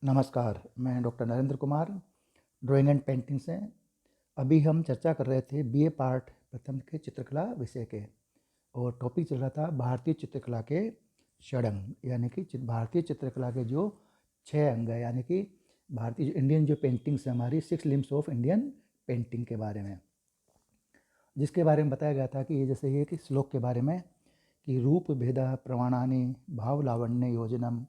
नमस्कार, मैं doctor Narendra Kumar, drawing and painting से। अभी हम चर्चा कर रहे थे बीए पार्ट प्रथम के चित्रकला विषय के, और टॉपिक चल रहा था भारतीय चित्रकला के षडंग, यानी कि भारतीय चित्रकला के जो 6 अंग है, यानी कि भारतीय इंडियन जो पेंटिंग्स है हमारी 6 लिम्स ऑफ इंडियन पेंटिंग के बारे में, जिसके बारे में बताया गया था कि ये जैसे ये कि श्लोक के बारे में कि रूप भेदा प्रमाणानि भाव लावण्य योजनम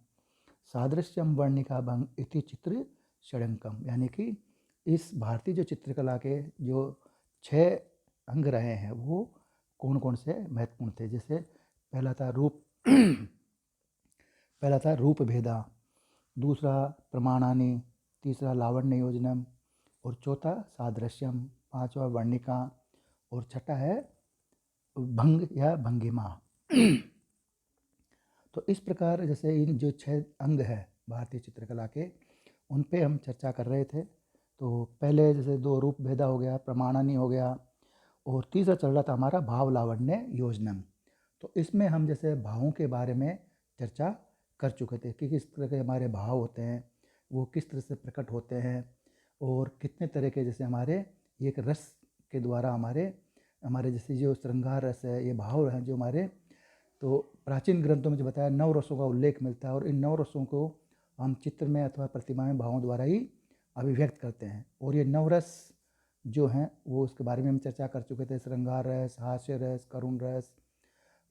सादृश्यम वर्णिका भंग इति चित्र षडंकम, यानी कि इस भारतीय जो चित्रकला के जो 6 अंग रहे हैं वो कौन कौन से महत्वपूर्ण थे। जैसे पहला था रूप भेदा, दूसरा प्रमाणानि, तीसरा लावण्य योजनम, और चौथा सादृश्यम, पांचवा वर्णिका, और छठा है भंग या भंगिमा। तो इस प्रकार जैसे इन जो 6 अंग है भारतीय चित्रकला के, उन पे हम चर्चा कर रहे थे। तो पहले जैसे 2 रूप भेदा हो गया, प्रमाणानि हो गया, और तीसरा चल रहा था हमारा भाव लावण्य योजनम। तो इसमें हम जैसे भावों के बारे में चर्चा कर चुके थे कि किस तरह के हमारे भाव होते हैं, वो किस तरह से प्रकट होते हैं, और कितने तरह के जैसे हमारे एक रस के द्वारा हमारे हमारे जैसे जो श्रृंगार रस है, ये भाव हैं जो हमारे, तो प्राचीन ग्रंथों में जो बताया 9 रसों का उल्लेख मिलता है, और इन 9 रसों को हम चित्र में अथवा प्रतिमा में भावों द्वारा ही अभिव्यक्त करते हैं। और ये 9 रस जो हैं वो उसके बारे में हम चर्चा कर चुके थे। श्रृंगार रस, हास्य रस, करुण रस,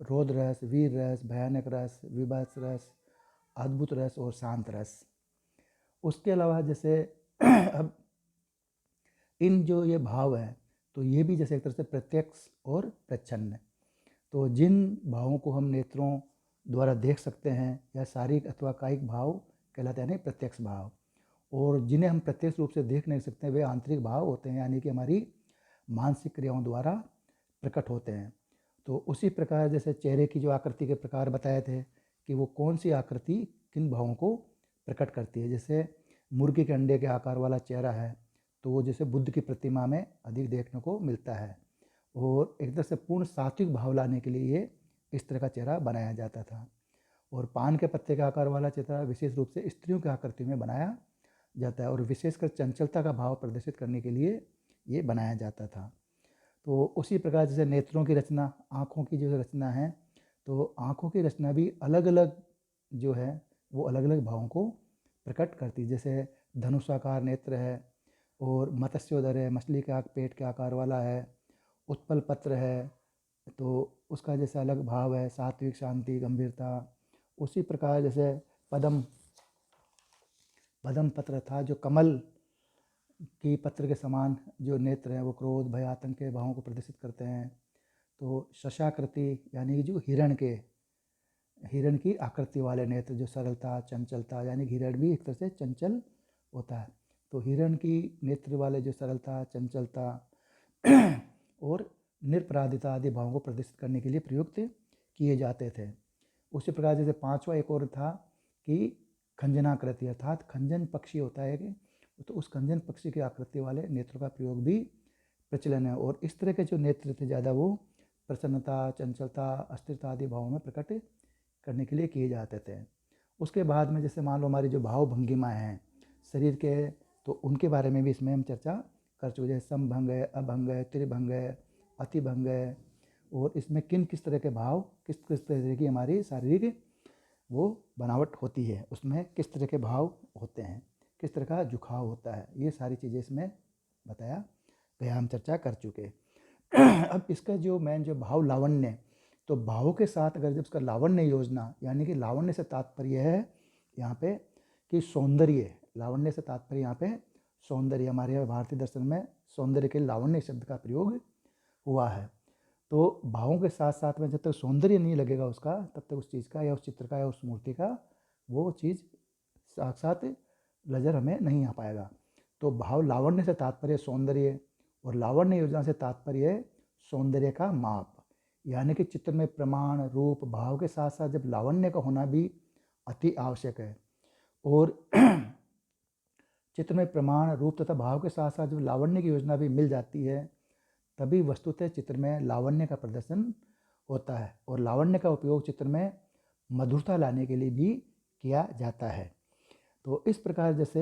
रोद रस, वीर रस, भयानक रस, विभत्स रस, अद्भुत रस और शांत रस। उसके अलावा जैसे अब इन जो ये भाव हैं, तो ये भी जैसे एक तरह से प्रत्यक्ष और प्रच्छन्न। तो जिन भावों को हम नेत्रों द्वारा देख सकते हैं या शारीरिक अथवा कायिक भाव कहलाते हैं, यानी प्रत्यक्ष भाव, और जिन्हें हम प्रत्यक्ष रूप से देख नहीं सकते वे आंतरिक भाव होते हैं, यानी कि हमारी मानसिक क्रियाओं द्वारा प्रकट होते हैं। तो उसी प्रकार जैसे चेहरे की जो आकृति के प्रकार बताए थे कि वो कौन सी आकृति किन भावों को प्रकट करती है। जैसे मुर्गी के अंडे के आकार वाला चेहरा है, तो वो जैसे बुद्ध की प्रतिमा में अधिक देखने को मिलता है, और एक तरह से पूर्ण सात्विक भाव लाने के लिए ये इस तरह का चेहरा बनाया जाता था। और पान के पत्ते के आकार वाला चेहरा विशेष रूप से स्त्रियों की आकृति में बनाया जाता है, और विशेषकर चंचलता का भाव प्रदर्शित करने के लिए ये बनाया जाता था। तो उसी प्रकार जैसे नेत्रों की रचना, आँखों की जो रचना है, तो आँखों की रचना भी अलग अलग जो है वो अलग अलग भावों को प्रकट करती है। जैसे धनुषाकार नेत्र है, और मत्स्योदर है, मछली के पेट के आकार वाला है, उत्पल पत्र है, तो उसका जैसे अलग भाव है, सात्विक, शांति, गंभीरता। उसी प्रकार जैसे पद्म पत्र था, जो कमल की पत्र के समान जो नेत्र हैं वो क्रोध, भय, आतंक के भावों को प्रदर्शित करते हैं। तो शशाकृति, यानी कि जो हिरण की आकृति वाले नेत्र, जो सरलता, चंचलता, यानी हिरण भी एक तरह से चंचल होता है, तो हिरण की नेत्र वाले जो सरलता, चंचलता और निरपराधिता आदि भावों को प्रदर्शित करने के लिए प्रयुक्त किए जाते थे। उसी प्रकार जैसे 5वां एक और था कि खंजनाकृति, अर्थात खंजन पक्षी होता है कि, तो उस खंजन पक्षी की आकृति वाले नेत्रों का प्रयोग भी प्रचलन है। और इस तरह के जो नेत्र थे ज़्यादा वो प्रसन्नता, चंचलता, अस्थिरता आदि भावों में प्रकट करने के लिए किए जाते थे। उसके बाद में जैसे मान लो हमारी जो भाव भंगिमा हैं शरीर के, तो उनके बारे में भी इसमें हम चर्चा कर चुके हैं। समभंग है, अभंग है, त्रिभंग है, अतिभंग है, और इसमें किस तरह के भाव, किस तरह की हमारी शारीरिक वो बनावट होती है, उसमें किस तरह के भाव होते हैं, किस तरह का झुकाव होता है, ये सारी चीज़ें इसमें बताया गया, हम चर्चा कर चुके। अब इसका जो मेन जो भाव लावण्य, तो भावों के साथ अगर जब इसका लावण्य योजना, यानी कि लावण्य से तात्पर्य है यहाँ पे कि सौंदर्य, लावण्य से तात्पर्य यहाँ पे सौंदर्य, हमारे भारतीय दर्शन में सौंदर्य के लावण्य शब्द का प्रयोग हुआ है। तो भावों के साथ साथ में जब तक सौंदर्य नहीं लगेगा उसका, तब तक उस चीज़ का या उस चित्र का या उस मूर्ति का वो चीज़ साक्षात नज़र हमें नहीं आ पाएगा। तो भाव लावण्य से तात्पर्य सौंदर्य, और लावण्य योजना से तात्पर्य है सौंदर्य का माप, यानी कि चित्र में प्रमाण, रूप, भाव के साथ साथ जब लावण्य का होना भी अति आवश्यक है। और चित्र में प्रमाण, रूप तथा भाव के साथ साथ जब लावण्य की योजना भी मिल जाती है, तभी वस्तुतः चित्र में लावण्य का प्रदर्शन होता है। और लावण्य का उपयोग चित्र में मधुरता लाने के लिए भी किया जाता है। तो इस प्रकार जैसे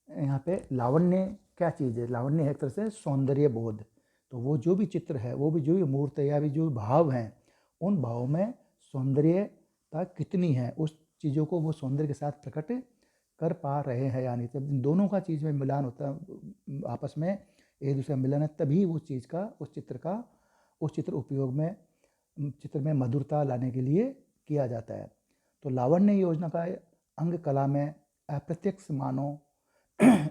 यहाँ पे लावण्य क्या चीज़ है, लावण्य है एक तरह से सौंदर्य बोध। तो वो जो भी चित्र है, वो भी जो भी मूर्त है या भी जो भाव हैं, उन भावों में सौंदर्यता कितनी है, उस चीज़ों को वो सौंदर्य के साथ प्रकट कर पा रहे हैं या नहीं। जब इन दोनों का चीज़ में मिलान होता है, आपस में एक दूसरे का मिलन है, तभी वो चीज़ का उस चित्र उपयोग में चित्र में मधुरता लाने के लिए किया जाता है। तो लावण्य योजना का अंग कला में अप्रत्यक्ष मानों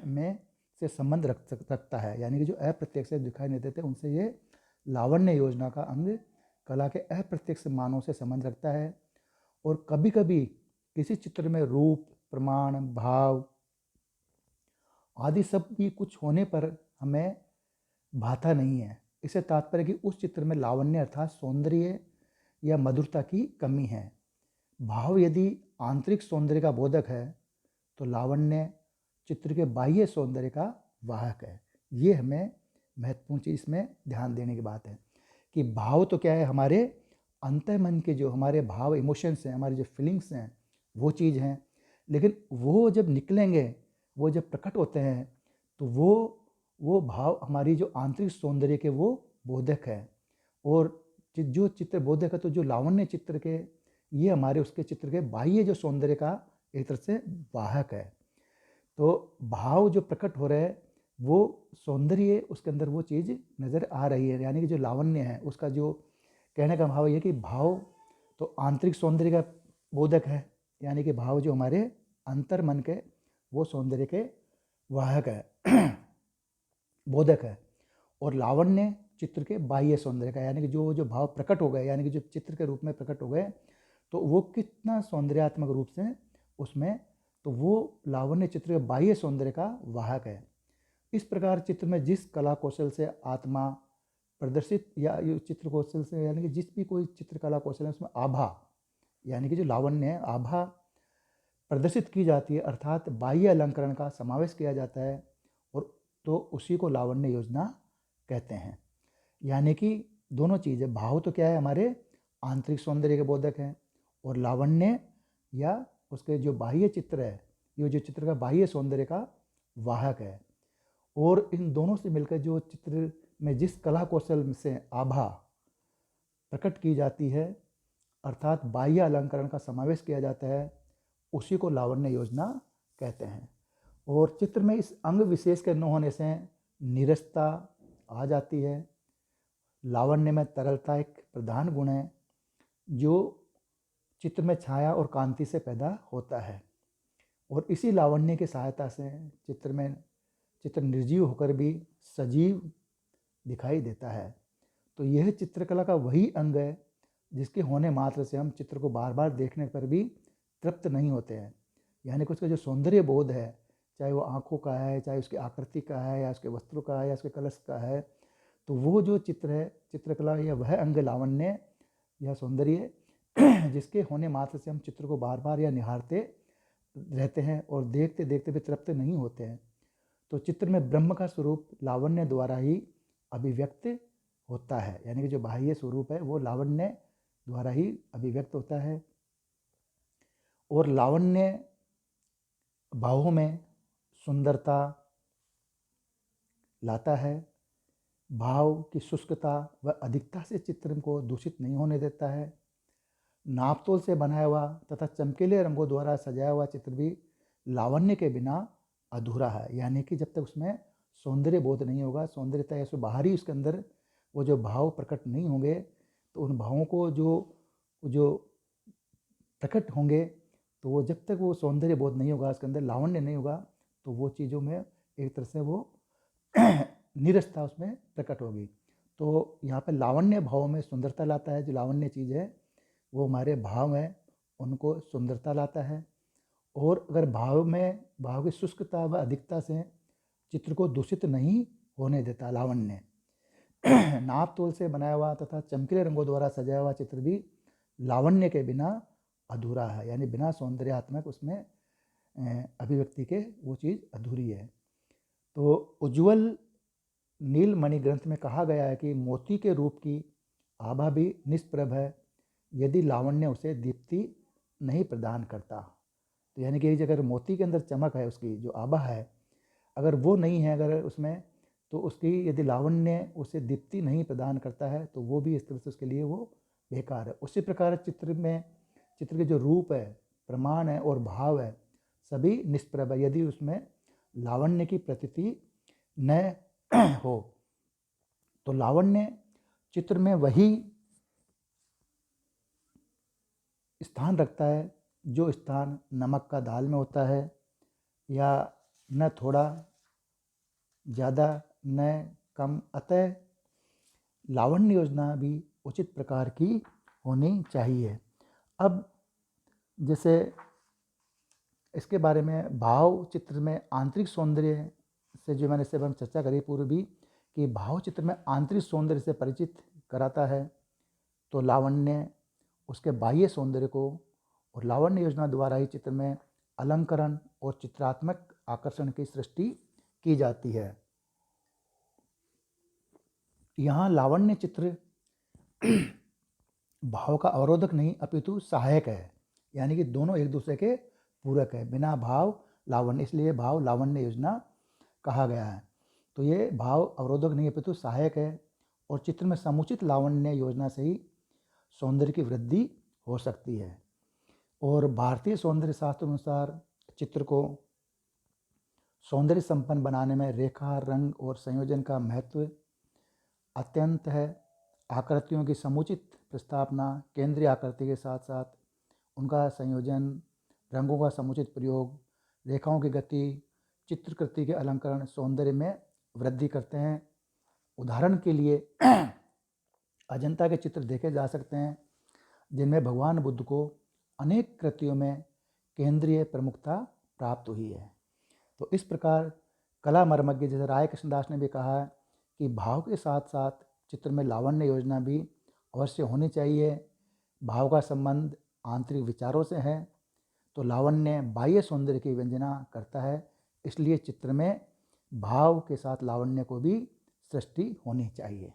में से संबंध रखता है, यानी कि जो अप्रत्यक्ष से दिखाई नहीं देते उनसे ये लावण्य योजना का अंग कला के अप्रत्यक्ष मानों से संबंध रखता है। और कभी कभी किसी चित्र में रूप, प्रमाण, भाव आदि सब भी कुछ होने पर हमें भाता नहीं है। इससे तात्पर्य कि उस चित्र में लावण्य अर्थात सौंदर्य या मधुरता की कमी है। भाव यदि आंतरिक सौंदर्य का बोधक है तो लावण्य चित्र के बाह्य सौंदर्य का वाहक है। ये हमें महत्वपूर्ण चीज़ इसमें ध्यान देने की बात है कि भाव तो क्या है, हमारे अंतर्मन के जो हमारे भाव, इमोशंस हैं, हमारी जो फीलिंग्स हैं, वो चीज़ हैं। लेकिन वो जब निकलेंगे, वो जब प्रकट होते हैं, तो वो भाव हमारी जो आंतरिक सौंदर्य के वो बोधक है। और जो चित्र बोधक है, तो जो लावण्य चित्र के, ये हमारे उसके चित्र के बाह्य जो सौंदर्य का एक तरह से वाहक है। तो भाव जो प्रकट हो रहे हैं, वो सौंदर्य उसके अंदर वो चीज़ नज़र आ रही है, यानी कि जो लावण्य है उसका जो कहने का भाव ये कि भाव तो आंतरिक सौंदर्य का बोधक है, यानी कि भाव जो हमारे अंतर मन के वो सौंदर्य के वाहक है बोधक है। और लावण्य चित्र के बाह्य सौंदर्य का, यानी कि जो भाव प्रकट हो गए, यानी कि जो चित्र के रूप में प्रकट हो गए, तो वो कितना सौंदर्यात्मक रूप से उसमें, तो वो लावण्य चित्र के बाह्य सौंदर्य का वाहक है। इस प्रकार चित्र में जिस कला कौशल से आत्मा प्रदर्शित या चित्र कौशल से, यानी कि जिस भी कोई चित्रकला कौशल है उसमें आभा, यानी कि जो लावण्य है, आभा प्रदर्शित की जाती है, अर्थात बाह्य अलंकरण का समावेश किया जाता है, और तो उसी को लावण्य योजना कहते हैं। यानी कि दोनों चीज़ें, भाव तो क्या है, हमारे आंतरिक सौंदर्य के बोधक हैं, और लावण्य या उसके जो बाह्य चित्र है, ये जो चित्र का बाह्य सौंदर्य का वाहक है। और इन दोनों से मिलकर जो चित्र में जिस कला कौशल से आभा प्रकट की जाती है, अर्थात बाह्य अलंकरण का समावेश किया जाता है, उसी को लावण्य योजना कहते हैं। और चित्र में इस अंग विशेष के न होने से नीरसता आ जाती है। लावण्य में तरलता एक प्रधान गुण है जो चित्र में छाया और कांति से पैदा होता है, और इसी लावण्य की सहायता से चित्र निर्जीव होकर भी सजीव दिखाई देता है। तो यह चित्रकला का वही अंग है जिसके होने मात्र से हम चित्र को बार बार देखने पर भी तृप्त नहीं होते हैं। यानी कि उसका जो सौंदर्य बोध है, चाहे वो आँखों का है, चाहे उसकी आकृति का है, या उसके वस्त्रों का है, या उसके कलश का है, तो वो जो चित्र है, चित्रकला या वह अंग लावण्य या सौंदर्य जिसके होने मात्र से हम चित्र को बार बार या निहारते रहते हैं और देखते देखते भी तृप्त नहीं होते हैं। तो चित्र में ब्रह्म का स्वरूप लावण्य द्वारा ही अभिव्यक्त होता है, यानी कि जो बाह्य स्वरूप है वो लावण्य द्वारा ही अभिव्यक्त होता है। और लावण्य भावों में सुंदरता लाता है, भाव की शुष्कता व अधिकता से चित्र को दूषित नहीं होने देता है। नापतोल से बनाया हुआ तथा चमकीले रंगों द्वारा सजाया हुआ चित्र भी लावण्य के बिना अधूरा है, यानी कि जब तक उसमें सौंदर्य बोध नहीं होगा, सौंदर्यता या बाहरी उसके अंदर वो जो भाव प्रकट नहीं होंगे, तो उन भावों को जो प्रकट होंगे, तो वो जब तक वो सौंदर्य बोध नहीं होगा, उसके अंदर लावण्य नहीं होगा, तो वो चीज़ों में एक तरह से वो नीरसता उसमें प्रकट होगी। तो यहाँ पे लावण्य भाव में सुंदरता लाता है। जो लावण्य चीज़ है वो हमारे भाव हैं, उनको सुंदरता लाता है। और अगर भाव की शुष्कता व अधिकता से चित्र को दूषित नहीं होने देता लावण्य। नाप तोल से बनाया हुआ तथा चमकीले रंगों द्वारा सजाया हुआ चित्र भी लावण्य के बिना अधूरा है, यानी बिना सौंदर्यात्मक उसमें अभिव्यक्ति के वो चीज़ अधूरी है। तो उज्ज्वल नीलमणि ग्रंथ में कहा गया है कि मोती के रूप की आभा भी निष्प्रभ है यदि लावण्य उसे दीप्ति नहीं प्रदान करता। तो यानी कि अगर मोती के अंदर चमक है, उसकी जो आभा है, अगर वो नहीं है अगर उसमें, तो उसकी यदि लावण्य उसे दीप्ति नहीं प्रदान करता है तो वो भी इस तरह से उसके लिए वो बेकार है। उसी प्रकार चित्र के जो रूप है, प्रमाण है और भाव है, सभी निष्प्रभ है यदि उसमें लावण्य की प्रतीति न हो। तो लावण्य चित्र में वही स्थान रखता है जो स्थान नमक का दाल में होता है, या न थोड़ा ज़्यादा न कम। अतः लावण्य योजना भी उचित प्रकार की होनी चाहिए। अब जैसे इसके बारे में भाव चित्र में आंतरिक सौंदर्य से जो मैंने इससे हम चर्चा करी पूर्व भी, कि भाव चित्र में आंतरिक सौंदर्य से परिचित कराता है, तो लावण्य उसके बाह्य सौंदर्य को, और लावण्य योजना द्वारा ही चित्र में अलंकरण और चित्रात्मक आकर्षण की सृष्टि की जाती है। यहाँ लावण्य चित्र भाव का अवरोधक नहीं अपितु सहायक है, यानी कि दोनों एक दूसरे के पूरक है। बिना भाव लावण्य, इसलिए भाव लावण्य योजना कहा गया है। तो ये भाव अवरोधक नहीं अपितु सहायक है, और चित्र में समुचित लावण्य योजना से ही सौंदर्य की वृद्धि हो सकती है। और भारतीय सौंदर्य शास्त्र अनुसार चित्र को सौंदर्य संपन्न बनाने में रेखा, रंग और संयोजन का महत्व अत्यंत है। आकृतियों की समुचित प्रस्थापना, केंद्रीय आकृति के साथ साथ उनका संयोजन, रंगों का समुचित प्रयोग, रेखाओं की गति, चित्रकृति के अलंकरण सौंदर्य में वृद्धि करते हैं। उदाहरण के लिए अजंता के चित्र देखे जा सकते हैं, जिनमें भगवान बुद्ध को अनेक कृतियों में केंद्रीय प्रमुखता प्राप्त हुई है। तो इस प्रकार कला मर्मज्ञ जैसे राय कृष्णदास ने भी कहा है कि भाव के साथ साथ चित्र में लावण्य योजना भी अवश्य होनी चाहिए। भाव का संबंध आंतरिक विचारों से है, तो लावण्य बाह्य सौंदर्य की व्यंजना करता है, इसलिए चित्र में भाव के साथ लावण्य को भी सृष्टि होनी चाहिए।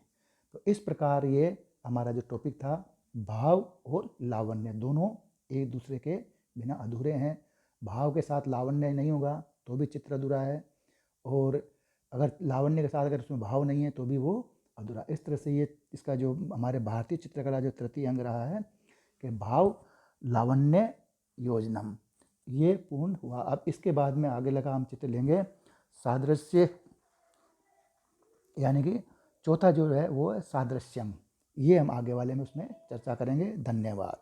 तो इस प्रकार ये हमारा जो टॉपिक था, भाव और लावण्य दोनों एक दूसरे के बिना अधूरे हैं। भाव के साथ लावण्य नहीं होगा तो भी चित्र अधूरा है, और अगर लावण्य के साथ अगर उसमें भाव नहीं है तो भी वो अधूरा। इस तरह से ये इसका जो हमारे भारतीय चित्रकला जो तृतीय अंग रहा है कि भाव लावण्य योजनम, ये पूर्ण हुआ। अब इसके बाद में आगे लगा हम चित्र लेंगे सादृश्य, यानी कि चौथा जो है वो है सादृश्यम। ये हम आगे वाले में उसमें चर्चा करेंगे। धन्यवाद।